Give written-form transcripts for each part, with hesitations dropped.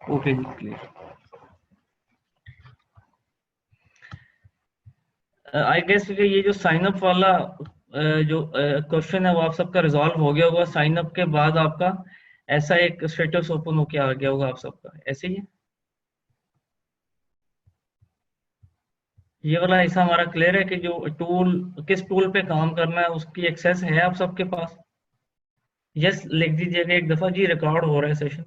Okay जी, clear. I guess कि ये जो साइन अप वाला जो क्वेश्चन है वो आप सबका रिजॉल्व हो गया होगा। साइन अप के बाद आपका ऐसा एक स्टेटस ओपन होके आ गया होगा आप सबका, ऐसे ही है। ये वाला हिस्सा हमारा क्लियर है कि जो टूल, किस टूल पे काम करना है उसकी एक्सेस है आप सबके पास। यस लिख दीजिएगा एक दफा जी, रिकॉर्ड हो रहा है सेशन।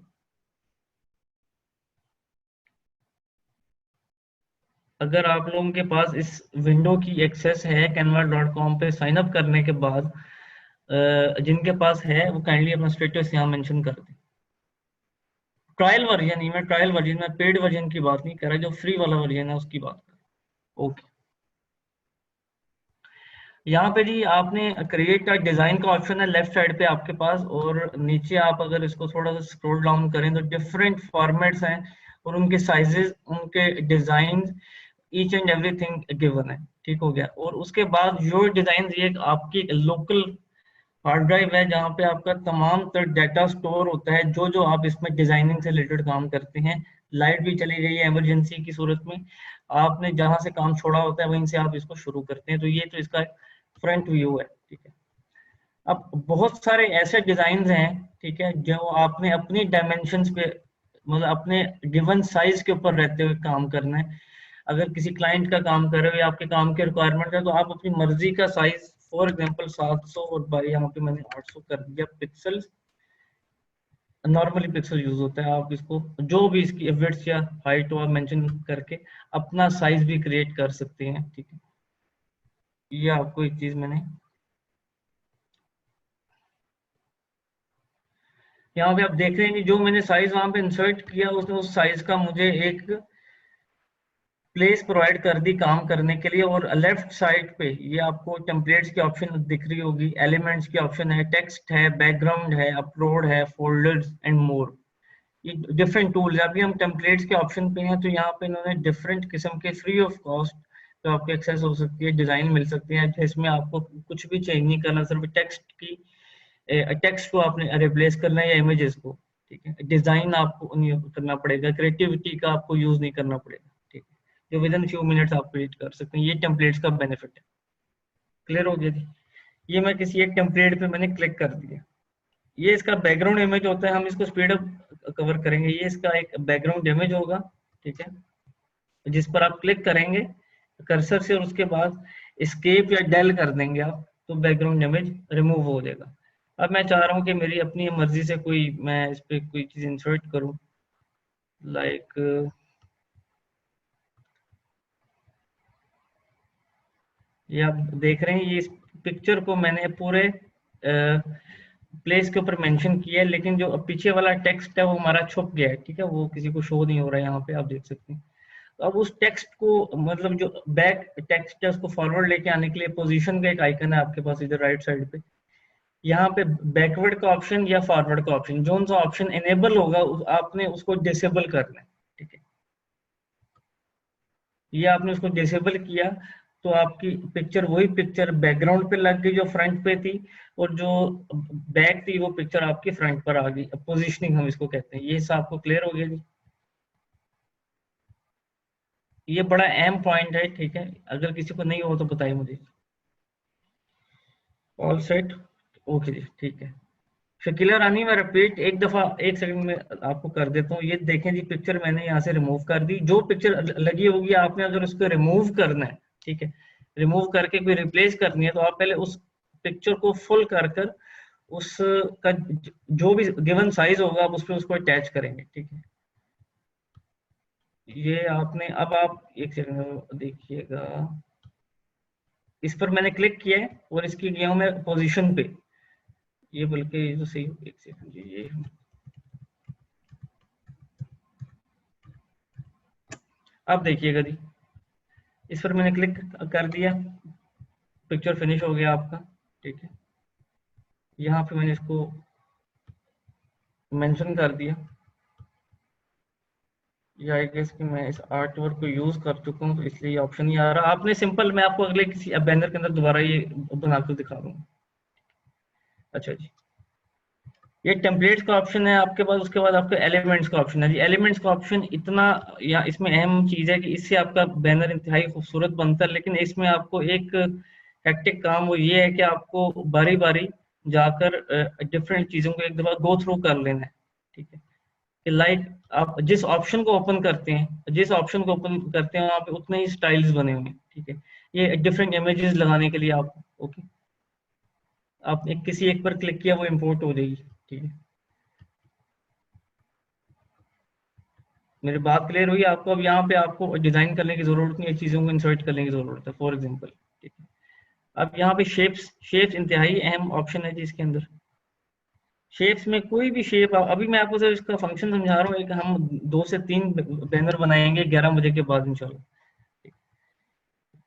अगर आप लोगों के पास इस विंडो की एक्सेस है canva.com पे साइन अप करने के बाद, जिनके पास है वो काइंडली अपना स्टेटस यहाँ मेंशन कर दें। ट्रायल वर्जन ही, मैं ट्रायल वर्जन में पेड वर्जन की बात नहीं कर रहा, जो फ्री वाला वर्जन है उसकी बात कर रहा हूं। ओके, यहाँ पे जी आपने क्रिएट का डिजाइन का ऑप्शन है लेफ्ट साइड पे आपके पास, और नीचे आप अगर इसको थोड़ा सा स्क्रॉल डाउन करें तो डिफरेंट फॉर्मेट्स हैं और उनके साइजेस, उनके design, each and everything given है। ठीक हो गया। और उसके बाद योर डिजाइन, ये आपकी लोकल हार्ड ड्राइव है जहाँ पे आपका तमाम तर डेटा स्टोर होता है, जो जो आप इसमें डिजाइनिंग से रिलेटेड काम करते हैं। लाइट भी चली गई है इमरजेंसी की सूरत में, आपने जहाँ से काम छोड़ा होता है वहीं से आप इसको शुरू करते हैं। तो ये तो इसका फ्रंट व्यू है। ठीक है। अब बहुत सारे ऐसे डिजाइन हैं, ठीक है, जो आपने अपनी डायमेंशंस पे, मतलब अपने गिवन साइज के ऊपर रहते हुए काम करना है। अगर किसी क्लाइंट का काम कर रहे हो या आपके काम के रिक्वायरमेंट है तो आप अपनी मर्जी का साइज, फॉर एग्जांपल 700 और बाई यहाँ पे मैंने 800 कर दिया पिक्सल। नॉर्मली पिक्सल यूज होता है, आप इसको जो भी इसकी विड्थ या हाइट हो आप मेंशन करके अपना साइज भी क्रिएट कर सकते हैं। ठीक है। ये आपको एक चीज मैंने यहाँ पे आप देख रहे हैं कि जो मैंने साइज वहां पे इंसर्ट किया उसने उस साइज का मुझे एक प्लेस प्रोवाइड कर दी काम करने के लिए। और लेफ्ट साइड पे ये आपको टेम्पलेट्स की ऑप्शन दिख रही होगी, एलिमेंट्स की ऑप्शन है, टेक्स्ट है, बैकग्राउंड है, अपलोड है, फोल्डर्स एंड मोर। ये डिफरेंट टूल्स है। अभी हम टेम्पलेट्स के ऑप्शन पे हैं तो यहाँ पे इन्होंने डिफरेंट किस्म के फ्री ऑफ कॉस्ट तो आपको एक्सेस हो सकती है, डिजाइन मिल सकती है जिसमें आपको कुछ भी चेंज नहीं करना, सिर्फ टेक्स्ट की, टेक्स्ट को आपने रिप्लेस करना है या इमेजेस को। ठीक है। डिजाइन आपको नहीं करना पड़ेगा, क्रिएटिविटी का आपको यूज नहीं करना पड़ेगा। ठीक है। जो विद इन फ्यू मिनट्स आप क्रिएट कर सकते हैं। ये टेम्पलेट्स का बेनिफिट है। क्लियर हो गया जी। ये मैं किसी एक टेम्पलेट पे मैंने क्लिक कर दिया। ये इसका बैकग्राउंड इमेज होता है, हम इसको स्पीड अप कवर करेंगे। ये इसका एक बैकग्राउंड इमेज होगा। ठीक है। जिस पर आप क्लिक करेंगे कर्सर से और उसके बाद एस्केप या डेल कर देंगे आप, तो बैकग्राउंड इमेज रिमूव हो जाएगा। अब मैं चाह रहा हूँ कि मेरी अपनी मर्जी से कोई, मैं इस पे कोई चीज इंसर्ट करूँ, लाइक ये आप देख रहे हैं, ये इस पिक्चर को मैंने पूरे प्लेस के ऊपर मेंशन किया है, लेकिन जो पीछे वाला टेक्स्ट है वो हमारा छुप गया है। ठीक है। वो किसी को शो नहीं हो रहा है, यहाँ पे आप देख सकते हैं। तो अब उस टेक्स्ट को, मतलब जो बैक टेक्स्ट है उसको फॉरवर्ड लेके आने के लिए पोजीशन का एक आइकन है आपके पास इधर राइट साइड पे। यहाँ पे बैकवर्ड का ऑप्शन या फॉरवर्ड का ऑप्शन, जो सा ऑप्शन एनेबल होगा आपने उसको डिसेबल करना है। ठीक है। ये आपने उसको डिसेबल किया तो आपकी पिक्चर, वही पिक्चर बैकग्राउंड पे लग गई जो फ्रंट पे थी, और जो बैक थी वो पिक्चर आपकी फ्रंट पर आ गई। पोजिशनिंग हम इसको कहते हैं। ये सब आपको क्लियर हो गया जी। ये बड़ा अहम पॉइंट है। ठीक है। अगर किसी को नहीं हो तो बताइए मुझे। All set. ओके जी, ठीक है। शकीला रानी, मैं रिपीट एक दफा, एक सेकंड में आपको कर देता हूँ। ये देखें जी, पिक्चर मैंने यहाँ से रिमूव कर दी। जो पिक्चर लगी होगी आपने अगर उसको रिमूव करना है, ठीक है, रिमूव करके कोई रिप्लेस करनी है तो आप पहले उस पिक्चर को फुल कर कर उसका जो भी गिवन साइज होगा आप उस पर उसको अटैच करेंगे। ठीक है। ये आपने, अब आप एक सेकंड देखिएगा, इस पर मैंने क्लिक किया है और इसकी गया हूं मैं पोजीशन पे। ये बल्कि ये तो सही, एक सेकंड ये अब देखिएगा जी, इस पर मैंने क्लिक कर दिया, पिक्चर फिनिश हो गया आपका। ठीक है। यहाँ पे मैंने इसको मेंशन कर दिया। या आई गेस कि मैं इस आर्ट वर्क को यूज कर चुका हूँ तो इसलिए ये ऑप्शन नहीं आ रहा। आपने सिंपल, मैं आपको अगले किसी बैनर के अंदर दोबारा ये बना कर दिखा दूंगा। अच्छा जी। ये टेम्पलेट्स का ऑप्शन है आपके पास, उसके बाद आपका एलिमेंट्स का ऑप्शन है जी। एलिमेंट्स का ऑप्शन इतना, या इसमें अहम चीज है कि इससे आपका बैनर इंतहाई खूबसूरत बनता है, लेकिन इसमें आपको एक हेक्टिक काम वो ये है कि आपको बारी बारी जाकर डिफरेंट चीजों को एक दफा गो थ्रू कर लेना है, ठीक है। कि लाइक आप जिस ऑप्शन को ओपन करते हैं, जिस ऑप्शन को ओपन करते हैं वहाँ पे उतने ही स्टाइल्स बने हुए हैं, ठीक है। ये डिफरेंट इमेजेस लगाने के लिए आप, ओके, आप एक किसी एक पर क्लिक किया वो इंपोर्ट हो जाएगी, ठीक है। मेरी बात क्लियर हुई आपको? अब यहाँ पे आपको डिजाइन करने की जरूरत नहीं है, चीजों को इंसर्ट करने की जरूरत है, फॉर एग्जांपल, ठीक है। अब यहाँ पे शेप्स, शेप्स इंतहाई अहम ऑप्शन है जी इसके अंदर। शेप्स में कोई भी शेप, अभी मैं आपको सिर्फ इसका फंक्शन समझा रहा हूँ कि हम 2 से 3 बैनर बनाएंगे 11 बजे के बाद इंशाल्लाह।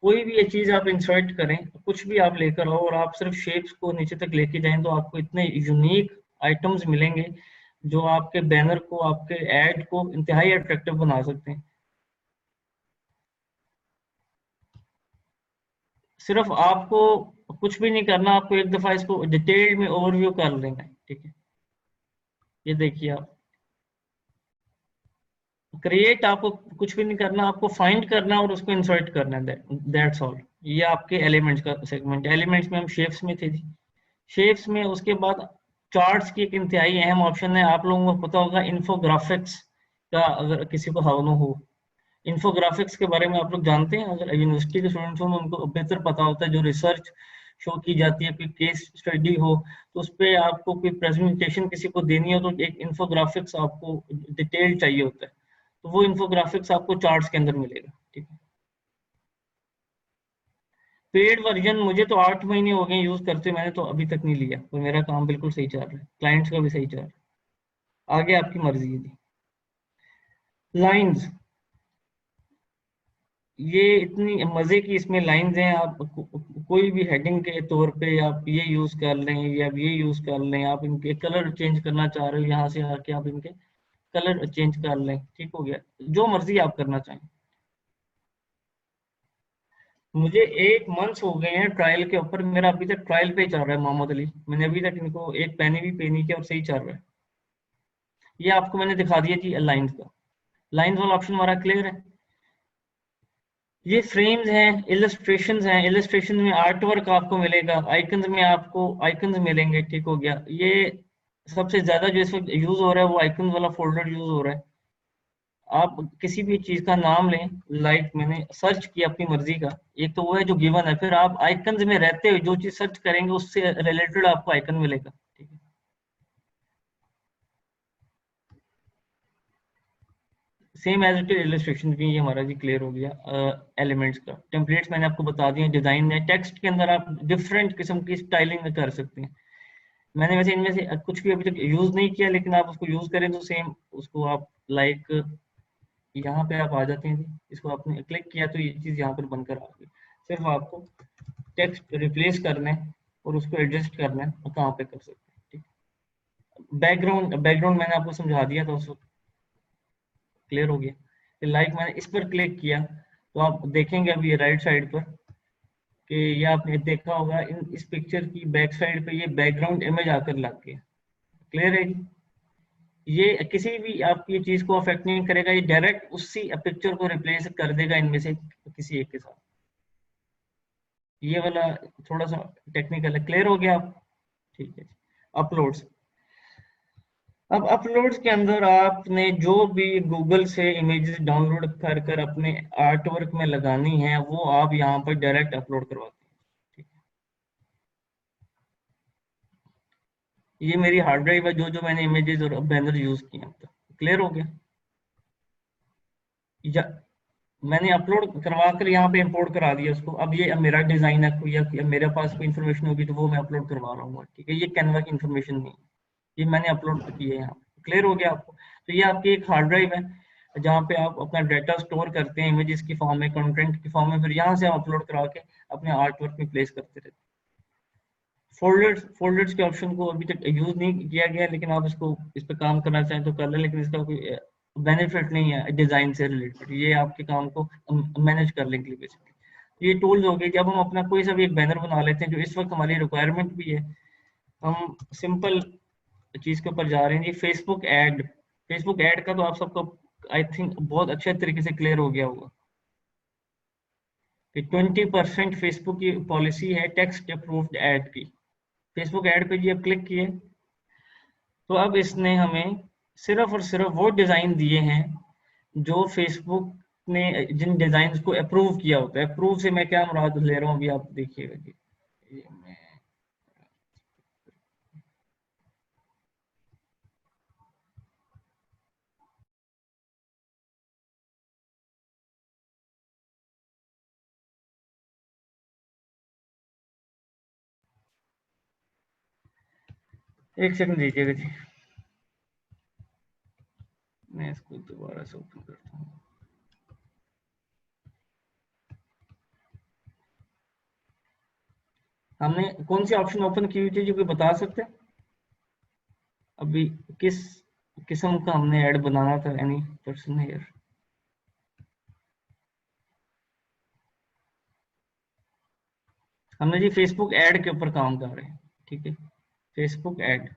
कोई भी ये चीज आप इंसर्ट करें, कुछ भी आप लेकर आओ और आप सिर्फ शेप्स को नीचे तक लेके जाएं, तो आपको इतने यूनिक आइटम्स मिलेंगे जो आपके बैनर को, आपके एड को इंतहाई अट्रैक्टिव बना सकते हैं। सिर्फ आपको कुछ भी नहीं करना, आपको एक दफा इसको डिटेल में ओवरव्यू कर लेना है, ठीक है। ये देखिए आप, क्रिएट आपको कुछ भी नहीं करना, आपको फाइंड करना और उसको इंसर्ट करना है, दैट्स ऑल। ये आपके एलिमेंट्स का सेगमेंट। एलिमेंट्स में हम शेप्स में थे जी। शेप्स में उसके बाद चार्ट्स की एक इंतहाई अहम ऑप्शन है, आप लोगों को पता होगा इन्फोग्राफिक्स का, अगर किसी को हवनो हो। इन्फोग्राफिक्स के बारे में आप लोग जानते हैं? अगर यूनिवर्सिटी के स्टूडेंट्स हो उनको बेहतर पता होता है। जो रिसर्च शो की जाती है, कोई केस स्टडी हो, तो उस पर आपको कोई प्रेजेंटेशन किसी को देनी हो, तो एक इन्फोग्राफिक्स आपको डिटेल चाहिए होता है, तो वो इन्फोग्राफिक्स आपको चार्ट्स के अंदर मिलेगा, ठीक है। पेड वर्जन मुझे तो 8 महीने हो गए यूज करते, मैंने तो अभी तक नहीं लिया, तो मेरा काम बिल्कुल सही चल रहा है, क्लाइंट्स का भी सही चल रहा है। आगे आपकी मर्जी है जी। लाइंस, ये इतनी मजे की इसमें लाइंस हैं, आप कोई भी हेडिंग के तौर पे आप ये यूज कर लें या आप ये यूज कर लें। आप इनके कलर चेंज करना चाह रहे हो, यहाँ से आके आप इनके कलर चेंज कर लें, ठीक हो गया। जो मर्जी आप करना चाहें। मुझे 8 मंथ्स हो गए हैं ट्रायल के ऊपर, मेरा अभी तक ट्रायल पे चल रहा है मोहम्मद अली। मैंने अभी तक इनको एक पैनी भी पे नहीं किया और सही चल रहा है। ये आपको मैंने दिखा दिया जी लाइंस का। लाइंस वाला ऑप्शन हमारा क्लियर है। ये फ्रेम्स हैं, इलस्ट्रेशंस हैं। इलस्ट्रेशन में आर्ट वर्क आपको मिलेगा, आइकन्स में आपको आइकन्स मिलेंगे, ठीक हो गया। ये सबसे ज्यादा जो इस वक्त यूज हो रहा है वो आइकन वाला फोल्डर यूज हो रहा है। आप किसी भी चीज का नाम लें, लाइक मैंने सर्च किया अपनी मर्जी का, एक तो वो है जो गिवन है, फिर आप आइकन्स में रहते हुए जो चीज सर्च करेंगे उससे रिलेटेड आपको आइकन मिलेगा, ठीक है। Same as it is illustration भी, ये हमारा जी क्लियर हो गया। एलिमेंट्स का टेम्पलेट्स मैंने आपको बता दिए, डिजाइन है। टेक्स्ट के अंदर आप डिफरेंट किस्म की स्टाइलिंग कर सकते हैं। मैंने वैसे इनमें से कुछ भी अभी तक यूज नहीं किया, लेकिन आप उसको यूज करें तो सेम उसको आप लाइक, यहाँ पे आप आ जाते हैं जी, इसको आपने क्लिक किया तो ये चीज यहाँ पर बनकर आ गई। सिर्फ आपको टेक्स्ट रिप्लेस करना है और उसको एडजस्ट करना है, और कहाँ पे कर सकते हैं, ठीक। बैकग्राउंड, बैकग्राउंड मैंने आपको समझा दिया था, उसको क्लियर हो गया। फिर लाइक मैंने इस पर क्लिक किया तो आप देखेंगे अभी राइट साइड पर कि ये आपने देखा होगा, इस पिक्चर की बैक साइड पे ये बैकग्राउंड इमेज आकर लग गया। क्लियर है जी? ये किसी भी आपकी चीज को अफेक्ट नहीं करेगा, ये डायरेक्ट उसी पिक्चर को रिप्लेस कर देगा इनमें से किसी एक के साथ। ये वाला थोड़ा सा टेक्निकल है। क्लियर हो गया आप? ठीक है। अपलोड्स, अब अपलोड्स के अंदर आपने जो भी गूगल से इमेजेस डाउनलोड कर कर अपने आर्ट वर्क में लगानी है, वो आप यहाँ पर डायरेक्ट अपलोड करवाते हैं, ठीक है। ये मेरी हार्ड ड्राइव है, जो जो मैंने इमेजेस और बैनर यूज किए हैं। तो क्लियर हो गया? या मैंने अपलोड करवा कर यहाँ पे इंपोर्ट करा दिया उसको। अब ये अब मेरा डिजाइन है कोई, या मेरे पास कोई इन्फॉर्मेशन होगी तो वो मैं अपलोड करवा रहा हूँ, ठीक है। ये कैनवा की इन्फॉर्मेशन नहीं है, ये मैंने अपलोड की है यहाँ पे। क्लियर हो गया आपको? तो ये आपकी एक हार्ड ड्राइव है जहाँ पे आप अपना डाटा स्टोर करते हैं, इमेजेस की फॉर्म में, कंटेंट की फॉर्म में, फिर यहाँ से आप अपलोड करा के अपने आर्ट वर्क में प्लेस करते रहते हैं। फोल्डर्स, फोल्डर्स के ऑप्शन को अभी तक यूज नहीं किया गया, लेकिन आप इसको, इस पे काम करना चाहें तो कर लें, लेकिन इसका कोई बेनिफिट नहीं है डिजाइन से रिलेटेड। ये आपके काम को मैनेज कर लेने के लिए बेसिकली ये टूल्स हो गए कि अब हम अपना कोई सा भी एक बैनर बना लेते हैं जो इस वक्त हमारी रिक्वायरमेंट भी है। हम सिंपल चीज के ऊपर जा रहे हैं जी, फेसबुक ऐड। फेसबुक ऐड का तो आप सबको आई थिंक बहुत अच्छे तरीके से क्लियर हो गया होगा कि 20% फेसबुक की पॉलिसी है टेक्स्ट अप्रूव्ड ऐड की। फेसबुक ऐड पे जी अब क्लिक किए तो अब इसने हमें सिर्फ और सिर्फ वो डिजाइन दिए हैं जो फेसबुक ने जिन डिजाइन को अप्रूव किया होता है। अप्रूव से मैं क्या मुराद ले रहा हूँ अभी आप देखिएगा जी। ये मैं एक सेकंड दीजिएगा जी, मैं इसको दोबारा से ओपन करता हूँ। हमने कौन सी ऑप्शन ओपन की हुई थी जो कोई बता सकते हैं अभी? किस किस्म का हमने ऐड बनाना था? Any person here? हमने जी फेसबुक ऐड के ऊपर काम कर रहे हैं, ठीक है, फेसबुक ऐड।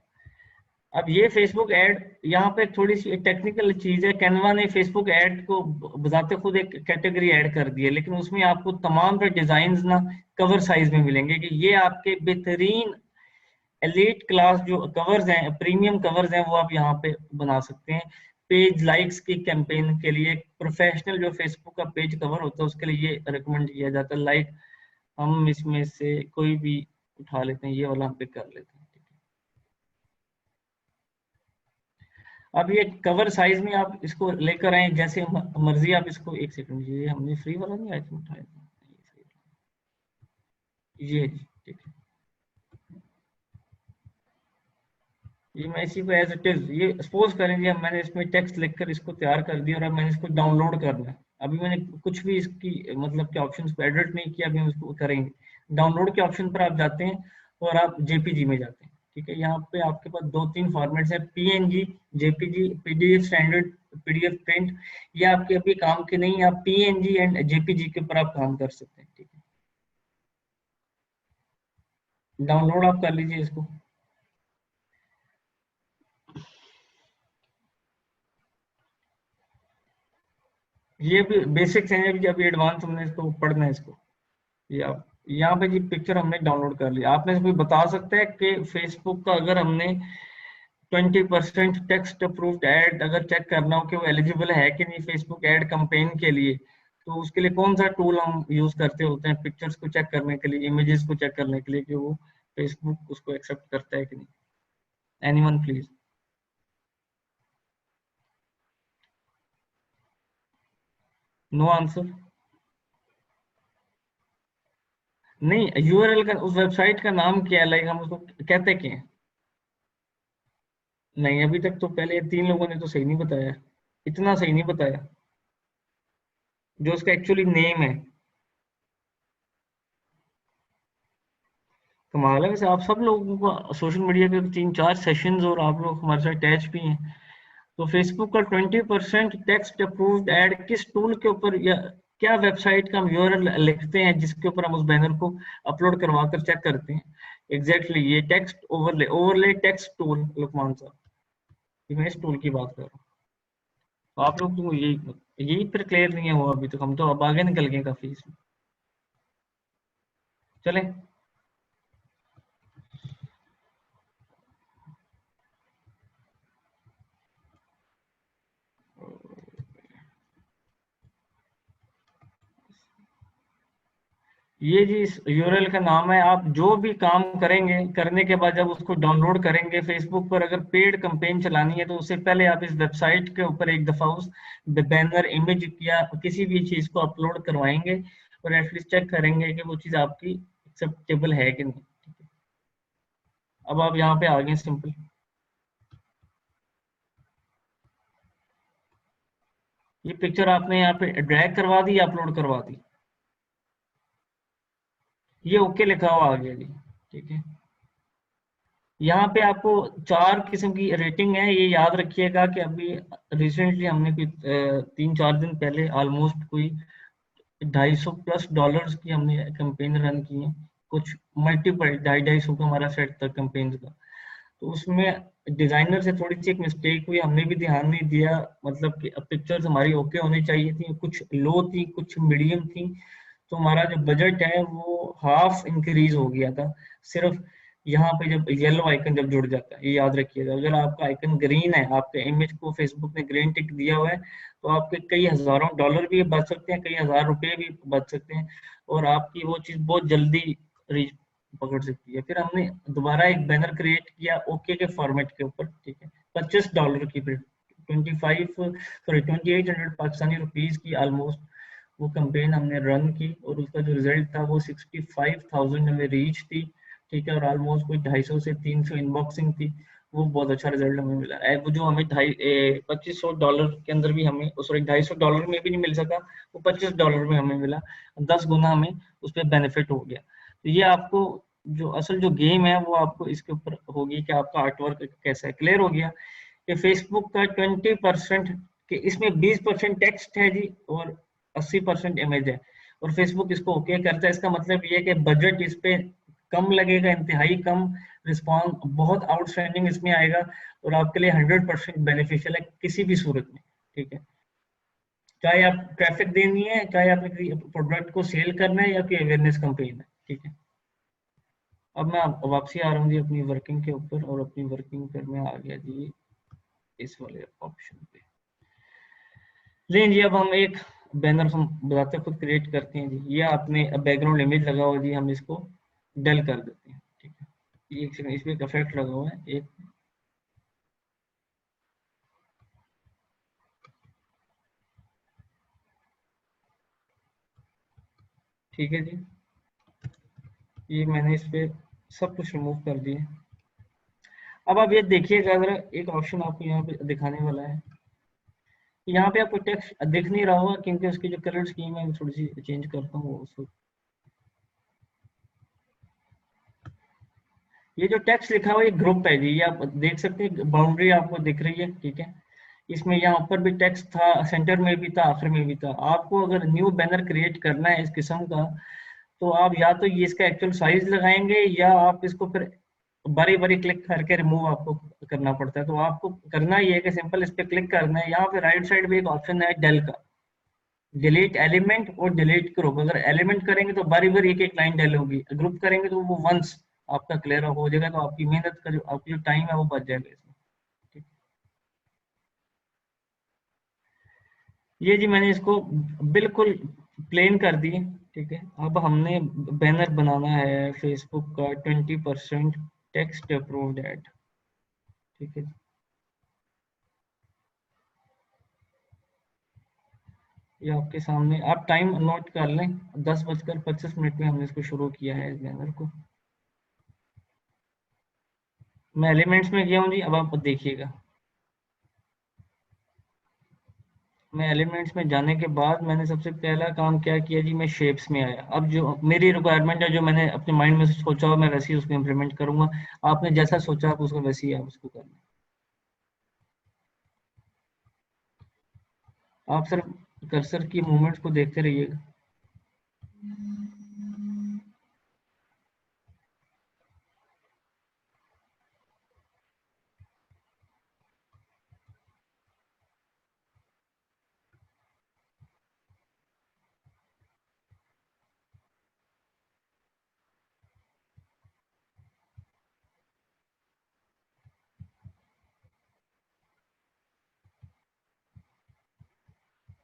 अब ये फेसबुक ऐड यहाँ पे थोड़ी सी टेक्निकल चीज है। कैनवा ने फेसबुक ऐड को बजाते खुद एक कैटेगरी ऐड कर दी है, लेकिन उसमें आपको तमाम पे डिजाइन ना कवर साइज में मिलेंगे कि ये आपके बेहतरीन एलीट क्लास जो कवर्स हैं, प्रीमियम कवर्स हैं, वो आप यहाँ पे बना सकते हैं। पेज लाइक्स की कैंपेन के लिए प्रोफेशनल जो फेसबुक का पेज कवर होता है उसके लिए ये रिकमेंड किया जाता है। लाइक हम इसमें से कोई भी उठा लेते हैं, ये वाला हम पिक कर लेते हैं। अब ये कवर साइज में आप इसको लेकर आए जैसे मर्जी आप इसको। एक सेकंड, ये हमने फ्री वाला नहीं आई थिंक उठाया था, ये जी ठीक है। ये मैं इसी को एज इट इज, ये सपोज करेंगे अब मैंने इसमें टेक्स्ट लिखकर इसको तैयार कर दिया और अब मैंने इसको डाउनलोड करना है। अभी मैंने कुछ भी इसकी मतलब के ऑप्शंस को एडिट नहीं किया, अभी हम इसको करेंगे। डाउनलोड के ऑप्शन पर आप जाते हैं और आप जेपीजी में जाते हैं, ठीक है। यहाँ पे आपके पास दो तीन फॉर्मेट्स हैं, PNG, JPG, PDF standard, PDF print. ये आपके अभी काम के नहीं, आप पीएनजी एंड जेपीजी के ऊपर आप काम कर सकते हैं, ठीक है। डाउनलोड आप कर लीजिए इसको। ये भी बेसिक्स हैं, अभी एडवांस हमने इसको पढ़ना है इसको। ये आप यहाँ पे जी पिक्चर हमने डाउनलोड कर लिया। आपने से कोई बता सकता है कि फेसबुक का अगर हमने 20% टेक्स्ट अप्रूव्ड ऐड अगर चेक करना हो कि वो एलिजिबल है कि नहीं फेसबुक ऐड कैंपेन के लिए, तो उसके लिए कौन सा टूल हम यूज करते होते हैं पिक्चर्स को चेक करने के लिए, इमेजेस को चेक करने के लिए कि वो फेसबुक उसको एक्सेप्ट करता है कि नहीं? Anyone please. No answer? नहीं, यूआरएल का उस वेबसाइट का नाम क्या है? लाइक हम उसको कहते क्या हैं? नहीं, अभी तक तो पहले तीन लोगों ने तो सही नहीं बताया, इतना सही नहीं बताया जो उसका एक्चुअली नेम है। कमाल है वैसे, आप सब लोगों को सोशल मीडिया के तीन चार सेशंस और आप लोग हमारे साथ अटैच भी हैं। तो फेसबुक का 20% टेक्स्ट अप्रूव्ड ऐड किस टूल के ऊपर या क्या वेबसाइट का हम यूआरएल लिखते हैं जिसके ऊपर हम उस बैनर को अपलोड करवा कर चेक करते हैं? एग्जैक्टली ये text overlay, overlay text tool Luqman साहब, ये मैं इस टूल की बात कर रहा हूँ। तो आप लोग तो यही फिर क्लियर नहीं है वो अभी तक, हम तो अब आगे निकल गए काफी इसमें। चलें। ये जी इस यूआरएल का नाम है। आप जो भी काम करेंगे करने के बाद जब उसको डाउनलोड करेंगे फेसबुक पर अगर पेड कैंपेन चलानी है तो उससे पहले आप इस वेबसाइट के ऊपर एक दफा उस बैनर इमेज या किसी भी चीज को अपलोड करवाएंगे और एटलीस्ट चेक करेंगे कि वो चीज आपकी एक्सेप्टेबल है कि नहीं। अब आप यहाँ पे आ गए सिंपल। ये पिक्चर आपने यहाँ पे ड्रैग करवा दी, अपलोड करवा दी, ये ओके लिखा हुआ आ गया जी, ठीक है। यहाँ पे आपको चार किस्म की रेटिंग है, ये याद रखिएगा कि अभी रिसेंटली हमने कोई 3-4 दिन पहले ऑलमोस्ट कोई $250+ की हमने कैंपेन रन की है। कुछ मल्टीपल 250-250 का हमारा सेट था कैंपेन का। तो उसमें डिजाइनर से थोड़ी सी एक मिस्टेक हुई, हमने भी ध्यान नहीं दिया, मतलब कि पिक्चर्स हमारी ओके होनी चाहिए थी, कुछ लो थी कुछ मीडियम थी, तो हमारा जो बजट है वो हाफ इंक्रीज हो गया था। सिर्फ यहाँ पे जब येलो आइकन जब जुड़ जाता है, ये याद रखिएगा, अगर आपका आइकन ग्रीन है, आपके इमेज को फेसबुक ने ग्रीन टिक दिया हुआ है, तो आपके कई हजारों डॉलर भी बच सकते हैं, कई हजार रुपए भी बच सकते हैं, और आपकी वो चीज बहुत जल्दी रीच पकड़ सकती है। फिर हमने दोबारा एक बैनर क्रिएट किया ओके के फॉर्मेट के ऊपर, ठीक है, $25 की, फिर 2800 पाकिस्तानी रुपीज की ऑलमोस्ट वो कैंपेन हमने रन की, और उसका जो रिजल्ट था वो 65,000 में रीच थी, ठीक है, और ऑलमोस्ट कोई 250 से 300 इनबॉक्सिंग थी। वो बहुत अच्छा रिजल्ट हमें मिला। वो जो हमें $2500 के अंदर भी हमें, सॉरी $250 में भी नहीं मिल सका, वो $25 में हमें मिला, 10 गुना हमें उस पर बेनिफिट हो गया। तो ये आपको जो असल जो गेम है वो आपको इसके ऊपर होगी कि आपका आर्टवर्क कैसा है। क्लियर हो गया कि फेसबुक का 20% के इसमें 20% टेक्स्ट है जी, और 80% इमेज है, और फेसबुक इसको ओके करता है। इसका मतलब ये है कि बजट इस पे कम लगेगा, इंतहाई कम, रिस्पॉन्स बहुत आउटस्टैंडिंग इसमें आएगा, और आपके लिए 100% बेनिफिशियल है किसी भी सूरत में, ठीक है, चाहे आप ट्रैफिक देनी है, चाहे आपने किसी प्रोडक्ट को सेल करना है, या कोई अवेयरनेस कैंपेन है, ठीक है। अब मैं वापसी आ रहा हूँ जी अपनी वर्किंग के ऊपर, और अपनी वर्किंग पर मैं आ गया जी इस वाले ऑप्शन पे। लेकिन जी अब हम एक बैनर हम बताते खुद क्रिएट करते हैं जी। ये आपने बैकग्राउंड इमेज लगा हुआ जी, हम इसको डल कर देते हैं, ठीक है। एक सेकंड, इसमें एक इफेक्ट लगा हुआ है एक, ठीक है जी, ये मैंने इस पे सब कुछ रिमूव कर दिया। अब आप ये देखिएगा, अगर एक ऑप्शन आपको यहाँ पे दिखाने वाला है, यहाँ पे आपको टेक्स्ट दिख नहीं रहा होगा क्योंकि उसकी जो कलर स्कीम है थोड़ी सी चेंज करता हूँ उसको। ये जो टेक्स्ट लिखा हुआ है ये ग्रुप है जी, ये आप देख सकते हैं, बाउंड्री आपको दिख रही है, ठीक है। इसमें यहाँ ऊपर भी टेक्स्ट था, सेंटर में भी था, आखिर में भी था। आपको अगर न्यू बैनर क्रिएट करना है इस किस्म का, तो आप या तो ये इसका एक्चुअल साइज लगाएंगे, या आप इसको फिर बारी बारी क्लिक करके रिमूव आपको करना पड़ता है। तो आपको करना ये है कि सिंपल इस पे क्लिक करना है, यहाँ पे राइट साइड में एक ऑप्शन है डेल का, डिलीट एलिमेंट और डिलीट ग्रुप। अगर एलिमेंट करेंगे तो बारी बारी एक एक लाइन डेल होगी, ग्रुप करेंगे तो वो वंस आपका क्लियर हो जाएगा, तो आपकी मेहनत का जो आपकी जो टाइम है वो बच जाएगा इसमें, ठीक। ये जी मैंने इसको बिल्कुल प्लेन कर दिए, ठीक है। अब हमने बैनर बनाना है फेसबुक का 20% टेक्स्ट अप्रूव्ड एड, ठीक है। ये आपके सामने, आप टाइम नोट कर लें, 10:25 में हमने इसको शुरू किया है इस बैनर को। मैं एलिमेंट्स में गया हूँ जी, अब आप देखिएगा। मैं एलिमेंट्स में जाने के बाद मैंने सबसे पहला काम क्या किया जी, मैं शेप्स में आया। अब जो मेरी रिक्वायरमेंट है, जो मैंने अपने माइंड में सोचा हो, मैं वैसे ही उसको इम्प्लीमेंट करूंगा। आपने जैसा सोचा आप उसको वैसे ही आप उसको करना। आप सिर्फ कर्सर की मूवमेंट्स को देखते रहिएगा।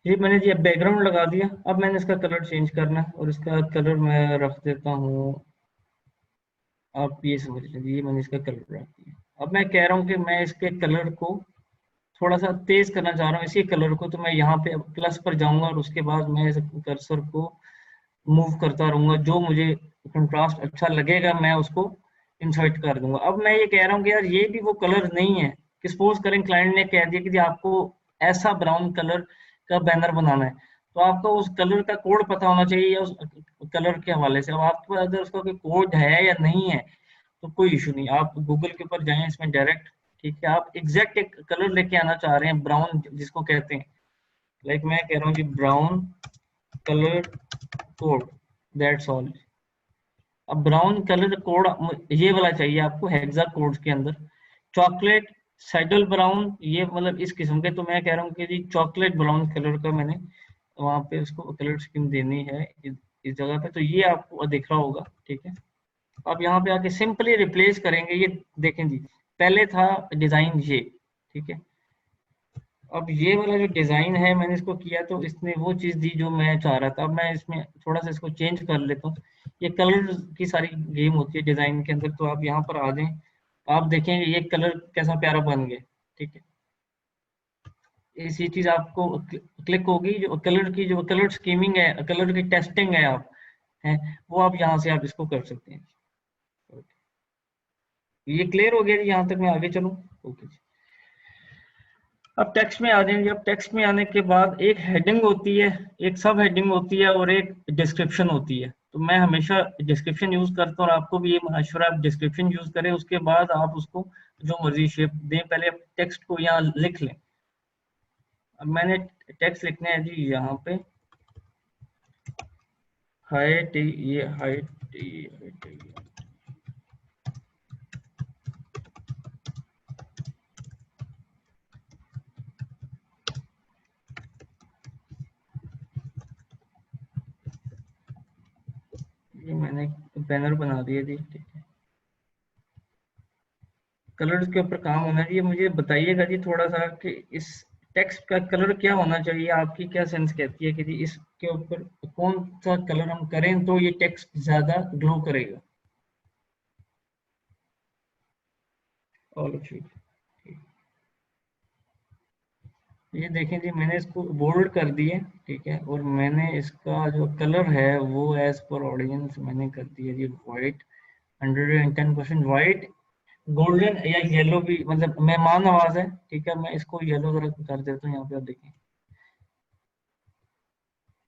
ये मैंने जी बैकग्राउंड लगा दिया। अब मैंने इसका कलर चेंज करना है, और इसका कलर मैं रख देता हूँ, आप ये समझ लीजिए, ये मैंने इसका कलर रख दिया। अब मैं कह रहा हूँ कि मैं इसके कलर को थोड़ा सा तेज करना चाह रहा हूँ, इसी कलर को, तो मैं यहाँ पे प्लस पर जाऊंगा, और उसके बाद मैं इस कर्सर को मूव करता रहूंगा, जो मुझे कंट्रास्ट अच्छा लगेगा मैं उसको इंसर्ट कर दूंगा। अब मैं ये कह रहा हूँ कि यार ये भी वो कलर नहीं है, कि सपोज करें क्लाइंट ने कह दिया कि आपको ऐसा ब्राउन कलर का बैनर बनाना है, तो आपको उस कलर का कोड पता होना चाहिए, या उस कलर के हवाले से। अब आपको अगर उसका कोई कोड है या नहीं है तो कोई इशू नहीं, आप गूगल के ऊपर जाएं इसमें डायरेक्ट, ठीक है। आप एग्जैक्ट एक कलर लेके आना चाह रहे हैं, ब्राउन जिसको कहते हैं, लाइक मैं कह रहा हूँ जी brown colour code, that's all. अब ब्राउन कलर कोड ये वाला चाहिए आपको हेक्सा कोड के अंदर, चॉकलेट, सैडल ब्राउन, ये मतलब इस किस्म के। तो मैं कह रहा हूँ कि जी चॉकलेट ब्राउन कलर का मैंने वहां पे उसको कलर स्कीम देनी है इस जगह पे। तो ये आपको दिख रहा होगा, ठीक है। अब यहाँ पे आके सिंपली रिप्लेस करेंगे। ये देखें जी, पहले था डिजाइन ये, ठीक है। अब ये वाला जो डिजाइन है मैंने इसको किया तो इसने वो चीज दी जो मैं चाह रहा था। अब मैं इसमें थोड़ा सा इसको चेंज कर लेता हूँ। ये कलर की सारी गेम होती है डिजाइन के अंदर। तो आप यहाँ पर आ जाएं, आप देखेंगे ये कलर कैसा प्यारा बन गया, ठीक है। इसी चीज आपको क्लिक होगी, जो कलर की जो कलर स्कीमिंग है, कलर की टेस्टिंग है आप है, वो आप यहाँ से आप इसको कर सकते हैं। ये क्लियर हो गया जी, यहाँ तक मैं आगे चलूँ? ओके जी। अब टेक्स्ट में आ जाएंगे। अब टेक्स्ट में आने के बाद एक हेडिंग होती है, एक सब हेडिंग होती है और एक डिस्क्रिप्शन होती है। तो मैं हमेशा डिस्क्रिप्शन यूज करता हूँ और आपको भी ये मशवरा, आप डिस्क्रिप्शन यूज करें, उसके बाद आप उसको जो मर्जी शेप दें। पहले टेक्स्ट को यहाँ लिख लें। अब मैंने टेक्स्ट लिखना है जी यहाँ पे, हाइट, ये हाइट, ये मैंने बैनर बना दिया जी, ठीक है। कलर्स के ऊपर काम होना चाहिए। मुझे बताइएगा जी थोड़ा सा कि इस टेक्स्ट का कलर क्या होना चाहिए, आपकी क्या सेंस कहती है कि जी इसके ऊपर कौन सा कलर हम करें तो ये टेक्स्ट ज्यादा ग्लो करेगा? और ठीक, ये देखें जी मैंने इसको बोल्ड कर दिए, ठीक है। और मैंने इसका जो कलर है वो एज पर ऑडियंस मैंने कर दिया जी वाइट, 110% वाइट। गोल्डन या येलो भी, मतलब मेहमान नवाज है, ठीक है। मैं इसको येलो कर देता हूँ। यहाँ पे आप देखें,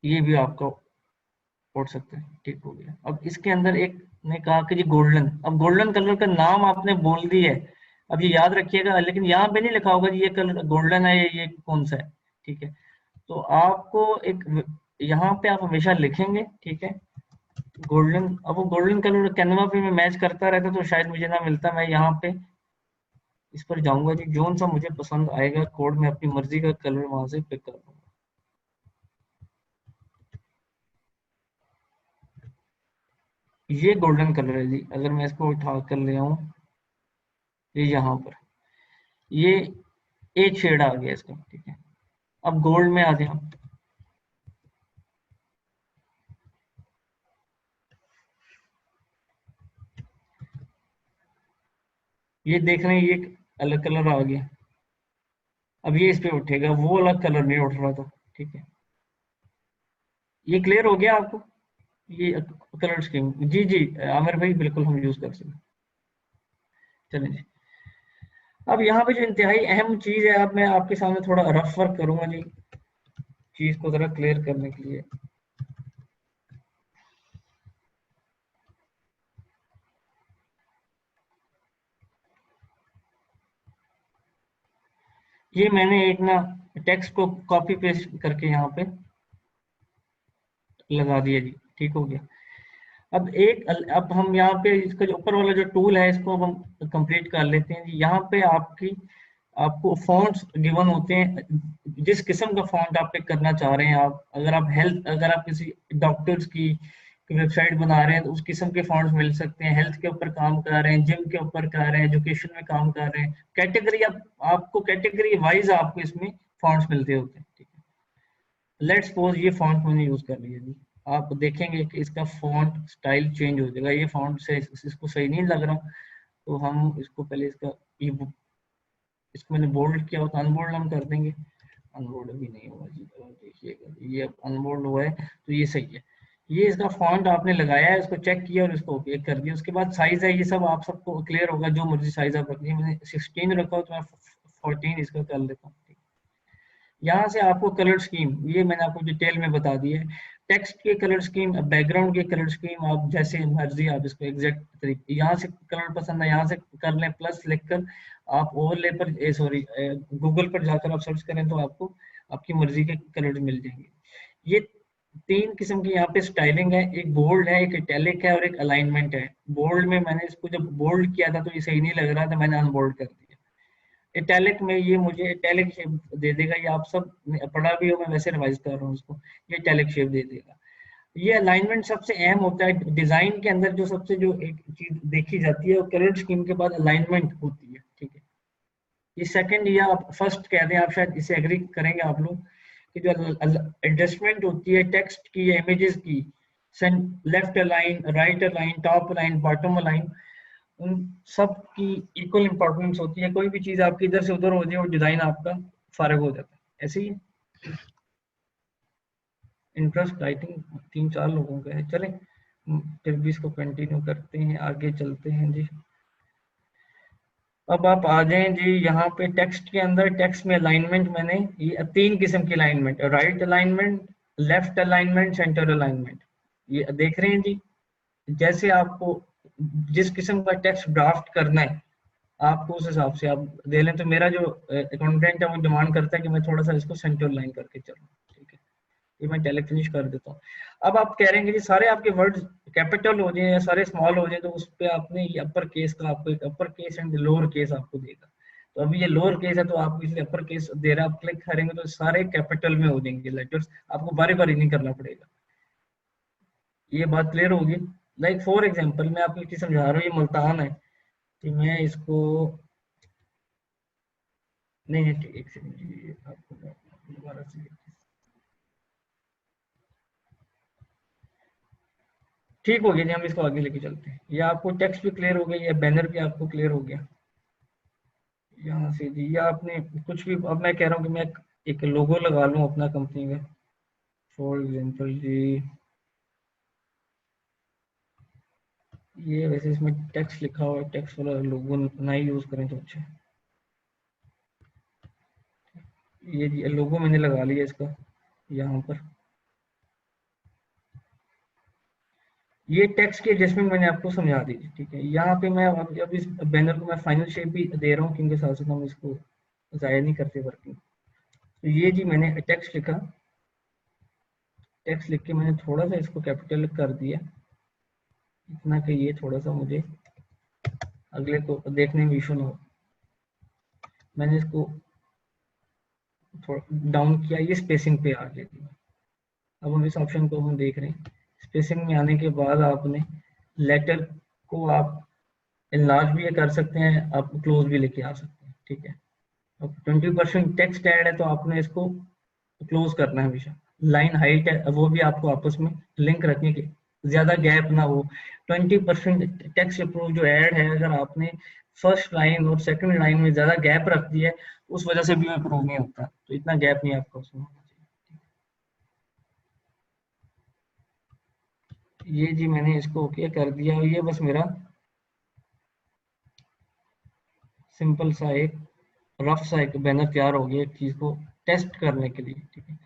ये भी आपका उड़ सकता है, ठीक हो गया। अब इसके अंदर एक ने कहा कि जी गोल्डन, अब गोल्डन कलर का नाम आपने बोल दिया है। अब ये याद रखिएगा, लेकिन यहाँ पे नहीं लिखा होगा जी ये कलर गोल्डन है, ये कौन सा है, ठीक है। तो आपको एक यहाँ पे आप हमेशा लिखेंगे, ठीक है, गोल्डन। अब वो गोल्डन कलर कैनवा पे मैं मैच करता रहता तो शायद मुझे ना मिलता। मैं यहाँ पे इस पर जाऊंगा जी, जोन सा मुझे पसंद आएगा कोड में अपनी मर्जी का कलर वहां से पिक कर लूंगा। ये गोल्डन कलर है जी। अगर मैं इसको उठा कर ले आऊं, ये यहाँ पर ये एक शेड आ गया इसका, ठीक है। अब गोल्ड में आ जाए हम, ये देख रहे हैं ये एक अलग कलर आ गया। अब ये इस पे उठेगा, वो अलग कलर नहीं उठ रहा था, ठीक है। ये क्लियर हो गया आपको? ये कलर स्कीम, जी जी आमिर भाई, बिल्कुल हम यूज कर सकते हैं। चलिए जी। अब यहाँ पे जो इंतहाई अहम चीज है, अब मैं आपके सामने थोड़ा रफ वर्क करूंगा जी, चीज को जरा क्लियर करने के लिए। ये मैंने एक ना टेक्स्ट को कॉपी पेस्ट करके यहाँ पे लगा दिया जी, ठीक हो गया। अब हम यहाँ पे इसका जो ऊपर वाला जो टूल है इसको अब हम कंप्लीट कर लेते हैं जी। यहाँ पे आपको फॉन्ट्स गिवन होते हैं, जिस किस्म का फॉन्ट आप पिक करना चाह रहे हैं। आप अगर आप किसी डॉक्टर्स की वेबसाइट बना रहे हैं तो उस किस्म के फॉन्ट्स मिल सकते हैं। हेल्थ के ऊपर काम कर रहे हैं, जिम के ऊपर कर रहे हैं, एजुकेशन में काम कर रहे हैं, कैटेगरी आपको कैटेगरी वाइज आपको इसमें फॉन्ट्स मिलते होते हैं, ठीक है। लेट्स सपोज ये फॉन्ट मैंने यूज कर लिया जी। आप देखेंगे कि इसका फॉन्ट स्टाइल चेंज हो जाएगा। ये फॉन्ट से इसको सही नहीं लग रहा, तो हम इसको पहले ये इसको मैंने बोल्ड किया, तो अनबोल्ड हम कर देंगे। अनबोल्ड भी नहीं हुआ जी, और देखिएगा ये अब अनबोल्ड हुआ है तो ये सही है। ये इसका फॉन्ट आपने लगाया है, इसको चेक किया और इसको ओके कर दिया। उसके बाद साइज है, ये सब आप सबको क्लियर होगा, जो मर्जी साइज आप रखिए। मैंने 16 रखा हो तो मैं 14 इसका कर लेता हूँ। यहाँ से आपको कलर स्कीम, ये मैंने आपको डिटेल में बता दिया है। टेक्स्ट के कलर स्कीम, बैकग्राउंड के कलर स्कीम, आप जैसे मर्जी आप इसको एग्जैक्ट तरीके, यहाँ से कलर पसंद है यहाँ से कर लें, प्लस लिखकर आप ओवरले पर, सॉरी गूगल पर जाकर आप सर्च करें तो आपको आपकी मर्जी के कलर मिल जाएंगे। ये तीन किस्म की यहाँ पे स्टाइलिंग है, एक बोल्ड है, एक इटैलिक है और एक अलाइनमेंट है। बोल्ड में मैंने इसको जब बोल्ड किया था तो ये सही नहीं लग रहा था, मैंने अनबोल्ड कर दिया। इटैलिक में ये मुझे इटैलिक शेप दे देगा, ये आप सब पढ़ा भी हो, मैं वैसे रिवाइज कर रहा हूँ उसको, ये इटैलिक शेप दे देगा। ये अलाइनमेंट सबसे अहम होता है डिजाइन के अंदर, जो सबसे जो एक चीज देखी जाती है वो कलर स्कीम के बाद अलाइनमेंट होती है, ठीक है। ये सेकंड या आप फर्स्ट कह दें, आप शायद इसे एग्री करेंगे आप लोग, कि जो एडजस्टमेंट होती है टेक्स्ट की या इमेजेस की, left align, right align, top align, bottom align, उन सब की इक्वल इंपॉर्टेंस होती है। कोई भी चीज आपकी इधर से उधर हो जाए और डिजाइन आपका फारग हो जाता है, ऐसे ही इंटरेस्ट आई थिंक 3-4 लोगों का है। चलें फिर भी इसको कंटिन्यू करते हैं, आगे चलते हैं जी। अब आप आ जाएं जी यहाँ पे टेक्स्ट के अंदर। टेक्स्ट में अलाइनमेंट मैंने ये 3 किस्म की alignment, right alignment, left alignment, centre alignment, ये देख रहे हैं जी। जैसे आपको जिस किस्म का टेक्स्ट ड्राफ्ट करना है आपको उस हिसाब से आप दे लें। तो मेरा जो कंटेंट है वो डिमांड करता है कि मैं थोड़ा सा इसको सेंटर लाइन करके चलूँ, ठीक है। ये मैं टैलेंट फिनिश कर देता हूँ। अब आप कह रहे हैं कि सारे आपके वर्ड कैपिटल हो जाए या सारे स्मॉल हो जाए, तो उस पर आपने ये अपर केस का आपको एक upper case and lower case आपको देगा। तो अभी ये लोअर केस है तो आपको इसलिए अपर केस दे रहा है, आप क्लिक करेंगे तो सारे कैपिटल में हो जाएंगे लेटर्स, आपको बारी बारी नहीं करना पड़ेगा। ये बात क्लियर होगी। लाइक फॉर एग्जाम्पल मैं आपको एक चीज समझा रहा हूँ, ये मुल्तान है कि मैं इसको नहीं नहीं एक सेकंड आपको दोबारा से ठीक हो गया जी। हम इसको आगे लेके चलते हैं। ये आपको टेक्स्ट भी क्लियर हो गया, या बैनर भी आपको क्लियर हो गया यहाँ से जी। या आपने कुछ भी, अब मैं कह रहा हूँ कि मैं एक लोगो लगा लूँ अपना कंपनी का, फॉर एग्जांपल जी। ये वैसे इसमें टेक्स्ट लिखा हुआ है, टेक्स्ट वाला लोगो नहीं यूज करें तो अच्छा। ये जी लोगो मैंने लगा लिया इसका यहाँ पर। ये टेक्स्ट की एडजस्टमेंट मैंने आपको समझा दी, ठीक है। यहाँ पे मैं अब इस बैनर को मैं फाइनल शेप भी दे रहा हूँ क्योंकि साथ साथ हम इसको जाया नहीं करते वर्किंग। तो ये जी मैंने टेक्स्ट लिखा, टेक्स्ट लिख के मैंने थोड़ा सा इसको कैपिटल कर दिया, इतना कि ये थोड़ा सा मुझे अगले को देखने में इशू ना हो। मैंने इसको थोड़ा डाउन किया, ये स्पेसिंग पे आ गया। अब हम इस ऑप्शन को हम देख रहे हैं। स्पेसिंग में आने के बाद आपने लेटर को आप इनलार्ज भी कर सकते हैं, आप क्लोज भी लेके आ सकते हैं, ठीक है। अब 20% टेक्स्ट ऐड है तो आपने इसको क्लोज करना है हमेशा। लाइन हाइट है वो भी आपको आपस में लिंक रखने की, ज्यादा गैप ना हो। 20% टेक्स्ट अप्रूव जो ऐड है, अगर आपने फर्स्ट लाइन और सेकंड लाइन में ज्यादा गैप रख दिया है उस वजह से भी अप्रूव नहीं होता। तो इतना गैप नहीं आपका उसमें होना चाहिए। ये जी मैंने इसको ओके कर दिया। ये बस मेरा सिंपल सा एक रफ सा एक बैनर तैयार हो गया एक चीज को टेस्ट करने के लिए, ठीक है।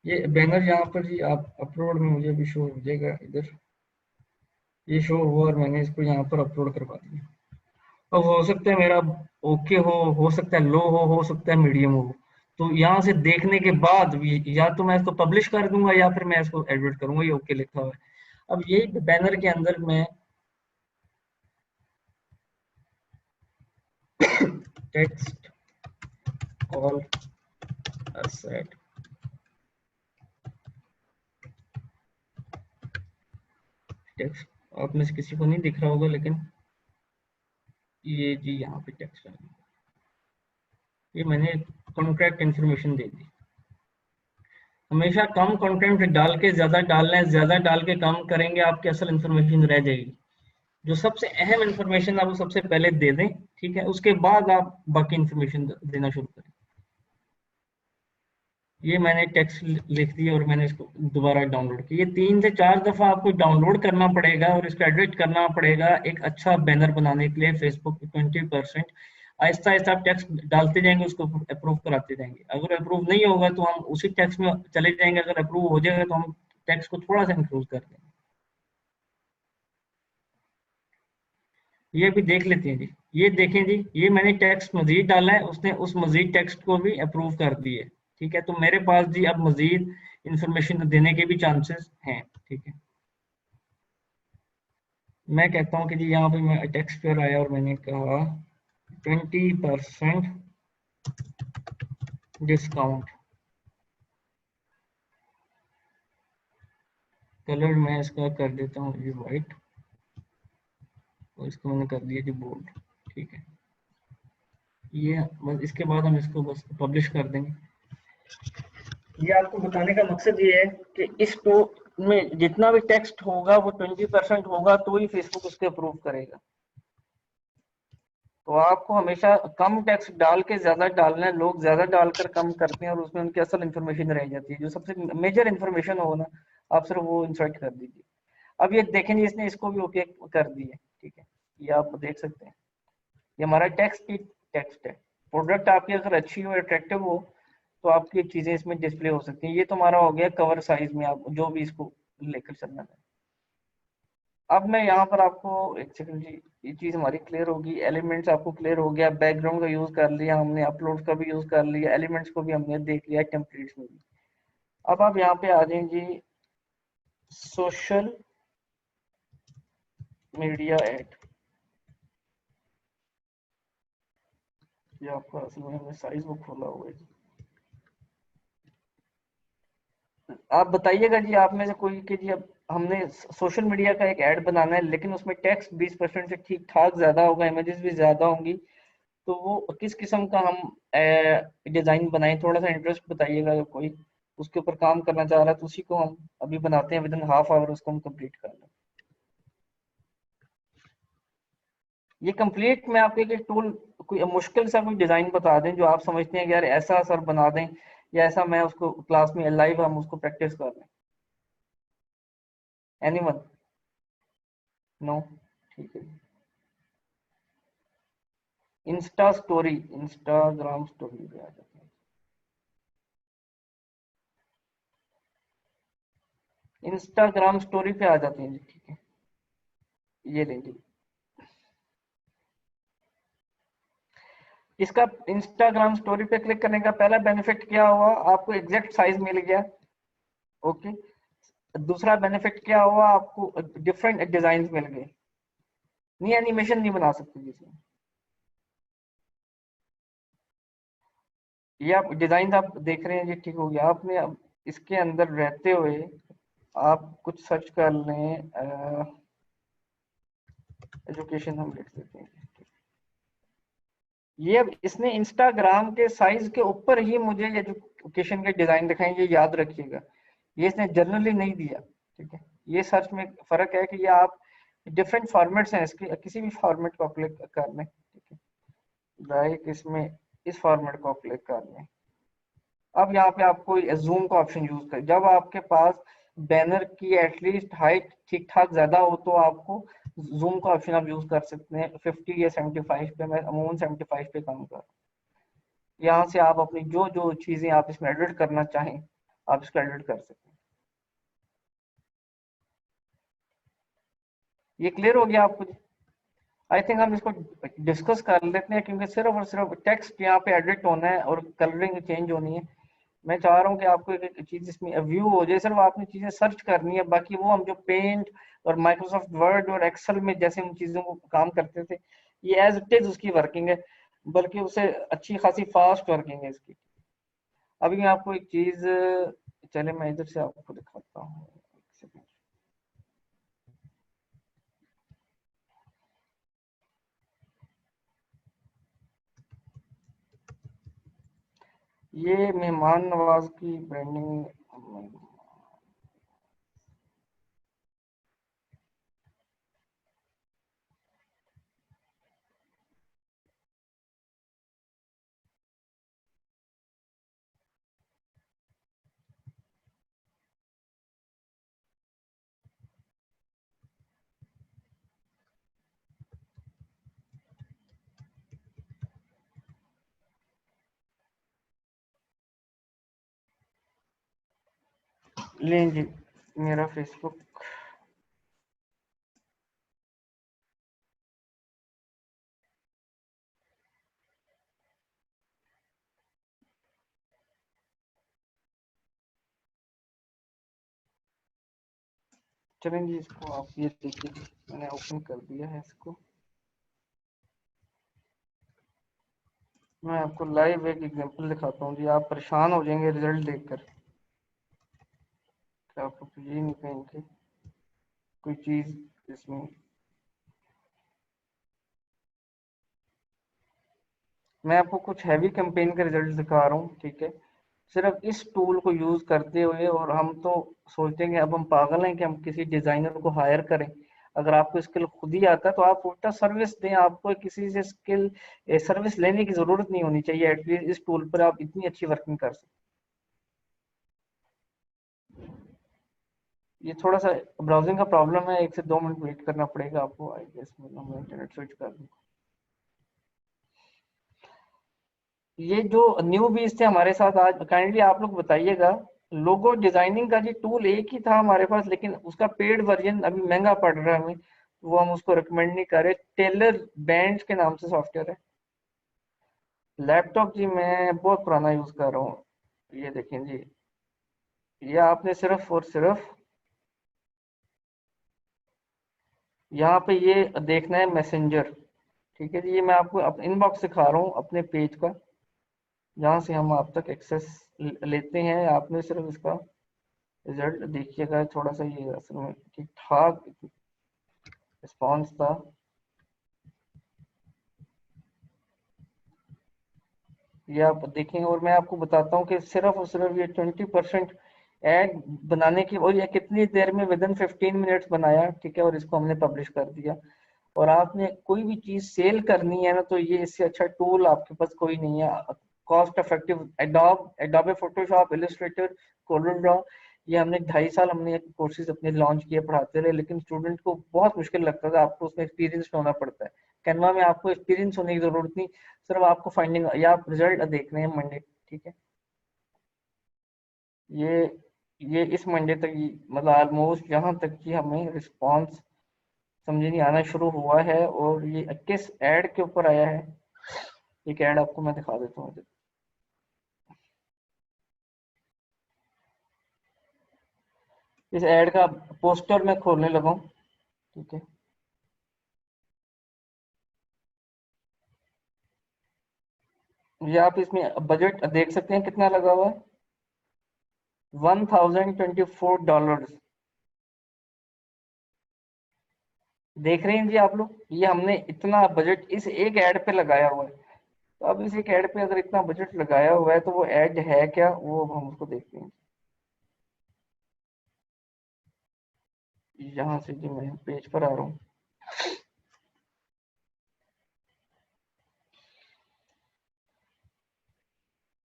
ये बैनर यहाँ पर जी आप अपलोड में मुझे भी शो हो जाएगा इधर, ये शो हुआ और मैंने इसको यहाँ पर अपलोड करवा दिया। अब हो सकता है मेरा ओके हो सकता है लो हो सकता है मीडियम हो। तो यहाँ से देखने के बाद भी या तो मैं इसको पब्लिश कर दूंगा या फिर मैं इसको एडिट करूंगा, ये ओके लिखा हुआ है। अब यही बैनर के अंदर मैं टेक्स्ट ऑल सेट, टेक्स्ट आप में से किसी को नहीं दिख रहा होगा लेकिन ये जी यहाँ पे टेक्स्ट है, ये मैंने कॉन्ट्रैक्ट इन्फॉर्मेशन दे दी। हमेशा कम कंटेंट डाल के ज्यादा डालना है, ज्यादा डाल के कम करेंगे आपकी असल इन्फॉर्मेशन रह जाएगी। जो सबसे अहम इन्फॉर्मेशन आप वो सबसे पहले दे दें, ठीक है, उसके बाद आप बाकी इन्फॉर्मेशन देना शुरू करें। ये मैंने टेक्स्ट लिख दिया और मैंने इसको दोबारा डाउनलोड किया। ये 3 से 4 दफा आपको डाउनलोड करना पड़ेगा और इसको एडिट करना पड़ेगा एक अच्छा बैनर बनाने के लिए। फेसबुक 20% आहिस्ता आहिस्ता आप टेक्स्ट डालते जाएंगे, उसको अप्रूव कराते जाएंगे। अगर अप्रूव नहीं होगा तो हम उसी टेक्स्ट में चले जाएंगे, अगर अप्रूव हो जाएगा तो हम टेक्स्ट को थोड़ा सा इंक्लूड कर देंगे। ये भी देख लेते हैं जी। ये देखें जी, ये मैंने टेक्स्ट मजीद डाला है, उसने उस मजीद टेक्स्ट को भी अप्रूव कर दिए, ठीक है। तो मेरे पास जी अब मजीद इंफॉर्मेशन देने के भी चांसेस हैं, ठीक है। मैं कहता हूँ कि जी यहाँ पे मैं टेक्स्ट पर आया और मैंने कहा 20% डिस्काउंट। कलर मैं इसका कर देता हूँ ये वाइट, और इसको मैंने कर दिया जी बोल्ड। ठीक है, ये बस इसके बाद हम इसको बस पब्लिश कर देंगे। ये आपको बताने का मकसद ये है कि इस टू में जितना भी टेक्स्ट होगा वो 20% होगा तो ही फेसबुक उसके अप्रूव करेगा। तो आपको हमेशा कम टेक्स्ट डाल के ज्यादा डालना है। लोग ज्यादा डालकर कम करते हैं और उसमें उनकी असल इन्फॉर्मेशन रह जाती है। जो सबसे मेजर इन्फॉर्मेशन हो ना, आप सिर्फ वो इंसर्ट कर दीजिए। अब ये देखेंगे इसने इसको भी ओके कर दिया। ठीक है, ये आप देख सकते हैं, ये हमारा टेक्स्ट ही टेक्स्ट है। प्रोडक्ट आपकी अगर अच्छी हो, अट्रैक्टिव हो, तो आपकी चीजें इसमें डिस्प्ले हो सकती हैं। ये तो हमारा हो गया कवर साइज में, आप जो भी इसको लेकर चलना है। अब मैं यहाँ पर आपको एक सेकंड जी, ये चीज हमारी क्लियर होगी। एलिमेंट्स आपको क्लियर हो गया, बैकग्राउंड का यूज कर लिया हमने, अपलोड का भी यूज कर लिया, एलिमेंट्स को भी हमने देख लिया, टेम्पलेट्स में भी। अब आप यहाँ पे आ जाए जी, सोशल मीडिया एड। ये आपका असल में साइज वो खोला हुआ है जी। आप बताइएगा जी, आप में से कोई कि जी अब हमने सोशल मीडिया का एक ऐड बनाना है, लेकिन उसमें टेक्स्ट 20% से ठीक ठाक ज्यादा होगा, इमेजेस भी ज्यादा होंगी, तो वो किस किस्म का हम डिजाइन बनाएं? थोड़ा सा इंटरेस्ट बताइएगा। अगर कोई उसके ऊपर काम करना चाह रहा है तो उसी को हम अभी बनाते हैं, विद इन हाफ आवर उसको हम कंप्लीट कर लें। ये कंप्लीट में आपके एक टूल कोई मुश्किल सा कोई डिजाइन बता दें जो आप समझते हैं कि यार ऐसा सर बना दें, या ऐसा मैं उसको क्लास में लाइव हम उसको प्रैक्टिस कर लें। एनीवन? नो? ठीक है। इंस्टा स्टोरी, इंस्टाग्राम स्टोरी पे आ जाते हैं। इंस्टाग्राम स्टोरी पे आ जाते हैं जी। ठीक है, ये लेंगे। इसका इंस्टाग्राम स्टोरी पे क्लिक करने का पहला बेनिफिट क्या हुआ? आपको एग्जैक्ट साइज मिल गया। ओके। दूसरा बेनिफिट क्या हुआ? आपको डिफरेंट डिजाइन मिल गए। नहीं, एनिमेशन नहीं बना सकते जिसमें। ये आप डिजाइन आप देख रहे हैं जी, ठीक हो गया। आपने अब इसके अंदर रहते हुए आप कुछ सर्च कर लें, एजुकेशन हम लिख देते हैं। ये अब इसने इंस्टाग्राम के साइज के ऊपर ही मुझे एजुकेशन के डिजाइन दिखाएंगे, याद रखिएगा। ये इसने जनरली नहीं दिया। ठीक है, ये सर्च में फर्क है कि ये आप डिफरेंट फॉर्मेट्स हैं इसके, किसी भी फॉर्मेट को क्लिक कर लें। ठीक है, लाइक इसमें इस फॉर्मेट को क्लिक कर लें। अब यहाँ पे आपको जूम का ऑप्शन यूज कर, जब आपके पास बैनर की एटलीस्ट हाइट ठीक ठाक ज्यादा हो तो आपको जूम का ऑप्शन आप यूज कर सकते हैं। 50 या 75 पे, मैं अमूमन 75 पे काम कर। यहाँ से आप अपनी जो जो चीजें आप इसमें एडिट करना चाहें, आप इसको एडिट कर सकते हैं। ये क्लियर हो गया आपको? आई थिंक हम इसको डिस्कस कर लेते हैं, क्योंकि सिर्फ और सिर्फ टेक्स्ट यहाँ पे एडिट होना है और कलरिंग चेंज होनी है। मैं चाह रहा हूँ कि आपको एक चीज इसमें व्यू हो जाए, सिर्फ आपने चीजें सर्च करनी है। बाकी वो हम जो पेंट और माइक्रोसॉफ्ट वर्ड और एक्सेल में जैसे हम चीजों को काम करते थे, ये एज इट इज उसकी वर्किंग है, बल्कि उससे अच्छी खासी फास्ट वर्किंग है इसकी। अभी मैं आपको एक चीज, चले मैं इधर से आपको दिखाता हूँ। ये मेहमान नवाज की ब्रांडिंग। लें जी, मेरा फेसबुक। चलें जी, इसको आप ये देखिए, मैंने ओपन कर दिया है इसको। मैं आपको लाइव एक एग्जांपल दिखाता हूँ जी, आप परेशान हो जाएंगे रिजल्ट देखकर। क्या आपको तो ये नहीं कहेंगे कोई चीज इसमें। मैं आपको कुछ हैवी कैंपेन के रिजल्ट दिखा रहा हूँ, ठीक है। सिर्फ इस टूल को यूज करते हुए, और हम तो सोचते हैं कि अब हम पागल हैं कि हम किसी डिजाइनर को हायर करें। अगर आपको स्किल खुद ही आता है तो आप उल्टा सर्विस दें, आपको किसी से स्किल सर्विस लेने की जरूरत नहीं होनी चाहिए। एटलीस्ट इस टूल पर आप इतनी अच्छी वर्किंग कर सकते। ये थोड़ा सा ब्राउजिंग का प्रॉब्लम है, 1 से 2 मिनट वेट करना पड़ेगा आपको। आई गेस मैं इंटरनेट स्विच कर दूँ। ये जो न्यू बीज थे हमारे साथ आज, काइंडली आप लोग बताइएगा। लोगो डिजाइनिंग का जी टूल एक ही था हमारे पास, लेकिन उसका पेड वर्जन अभी महंगा पड़ रहा है हमें, वो हम उसको रिकमेंड नहीं कर रहे। टेलर बैंड के नाम से सॉफ्टवेयर है। लैपटॉप जी मैं बहुत पुराना यूज कर रहा हूँ। ये देखें जी, ये आपने सिर्फ और सिर्फ यहाँ पे ये देखना है मैसेंजर, ठीक है जी। ये मैं आपको इनबॉक्स दिखा रहा हूँ अपने पेज का, जहाँ से हम आप तक एक्सेस लेते हैं। आपने सिर्फ इसका रिजल्ट देखिएगा। थोड़ा सा ये असल में ठीक ठाक रिस्पॉन्स था। ये आप देखेंगे, और मैं आपको बताता हूँ कि सिर्फ और सिर्फ ये 20% एड बनाने की, और ये कितनी देर में, विद इन 15 मिनट्स बनाया, ठीक है। और इसको हमने पब्लिश कर दिया। और आपने कोई भी चीज सेल करनी है ना, तो ये इससे अच्छा टूल आपके पास कोई नहीं है। Cost effective Adobe Photoshop, Illustrator, Corel Draw, ये हमने 2.5 साल हमने कोर्सेज अपने लॉन्च किए, पढ़ाते रहे, लेकिन स्टूडेंट को बहुत मुश्किल लगता था। आपको उसमें एक्सपीरियंस होना पड़ता है। कैनवा में आपको एक्सपीरियंस होने की जरूरत नहीं, सिर्फ आपको फाइंडिंग या आप रिजल्ट देख रहे हैं मंडे, ठीक है। ये ये इस मंडे तक मतलब ऑलमोस्ट यहाँ तक कि हमें रिस्पॉन्स समझे नहीं आना शुरू हुआ है। और ये किस ऐड के ऊपर आया है, एक ऐड आपको मैं दिखा देता हूँ। इस ऐड का पोस्टर मैं खोलने लगा हूँ, ठीक है। ये आप इसमें बजट देख सकते हैं कितना लगा हुआ है, $1024। देख रहे हैं जी आप लोग, ये हमने इतना बजट इस एक ऐड पे लगाया हुआ है। तो अब इस एक ऐड पे अगर इतना बजट लगाया हुआ है, तो वो ऐड है क्या, वो अब हम उसको देखते हैं। यहाँ से जी मैं पेज पर आ रहा हूँ।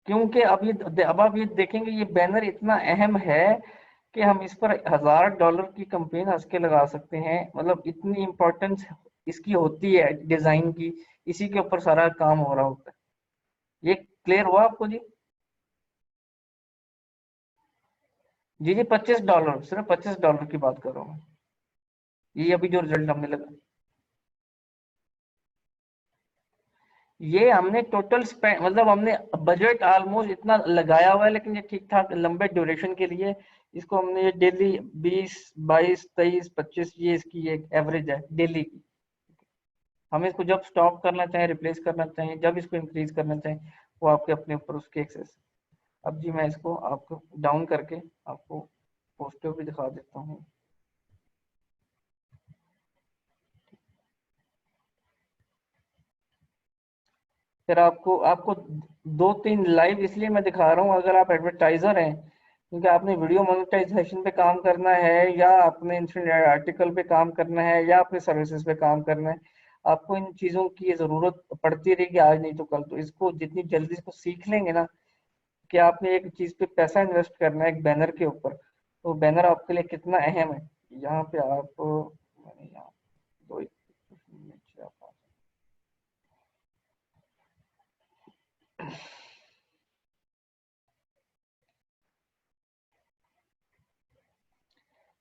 क्योंकि अब आप ये देखेंगे, ये बैनर इतना अहम है कि हम इस पर $1000 की कंपेन हंस के लगा सकते हैं। मतलब इतनी इंपॉर्टेंस इसकी होती है डिजाइन की, इसी के ऊपर सारा काम हो रहा होता है। ये क्लियर हुआ आपको जी? जी जी, $25, सिर्फ $25 की बात कर रहा हूँ। ये अभी जो रिजल्ट हमने लगा, ये हमने टोटल स्पेंड, मतलब हमने बजट ऑलमोस्ट इतना लगाया हुआ है, लेकिन ये ठीक ठाक लंबे ड्यूरेशन के लिए। इसको हमने ये डेली 20, 22, 23, 25, ये इसकी एक एवरेज है डेली की। हम इसको जब स्टॉप करना चाहें, रिप्लेस करना चाहें, जब इसको इंक्रीज करना चाहें, वो आपके अपने ऊपर उसके एक्सेस। अब जी मैं इसको आपको डाउन करके आपको पोस्टर भी दिखा देता हूँ। फिर आपको आपको 2-3 लाइव इसलिए मैं दिखा रहा हूँ, अगर आप एडवर्टाइजर हैं, क्योंकि आपने वीडियो मोनेटाइजेशन पे काम करना है, या आपने इंस्टेंट आर्टिकल पे काम करना है, या अपने सर्विसेज पे काम करना है, आपको इन चीजों की जरूरत पड़ती रहेगी आज नहीं तो कल। तो इसको जितनी जल्दी इसको सीख लेंगे ना, कि आपने एक चीज पे पैसा इन्वेस्ट करना है एक बैनर के ऊपर, तो बैनर आपके लिए कितना अहम है। यहाँ पे आप मैंने यहाँ दो नीचे आप,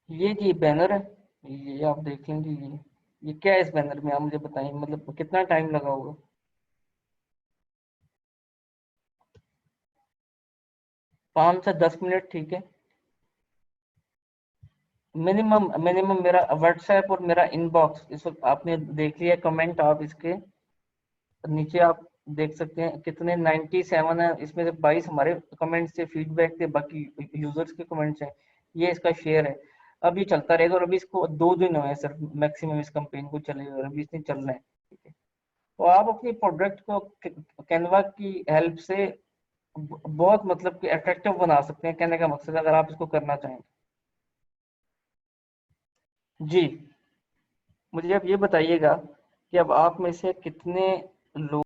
ये जी बैनर है, ये आप देख लेंगे। ये क्या है इस बैनर में, आप मुझे बताएं, मतलब कितना टाइम लगा होगा। 5 से 10 मिनट, ठीक है। मिनिमम मिनिमम मेरा व्हाट्सएप और मेरा इनबॉक्स इस वक्त आपने देख लिया, कमेंट आप इसके नीचे आप देख सकते हैं कितने 97 है, इसमें से 22 हमारे कमेंट्स से फीडबैक थे, बाकी यूजर्स के कमेंट्स हैं। ये इसका शेयर है। अब ये चलता रहेगा, और अभी इसको 2 दिन हुए हैं सिर्फ मैक्सिमम इस कैंपेन को चले हुए, और अभी इसने चलना है, ठीक है। तो आप अपनी प्रोडक्ट को कैनवा की हेल्प से बहुत मतलब कि अट्रैक्टिव बना सकते हैं, कहने का मकसद है, अगर आप इसको करना चाहें। जी, मुझे अब ये बताइएगा कि अब आप में से कितने लोग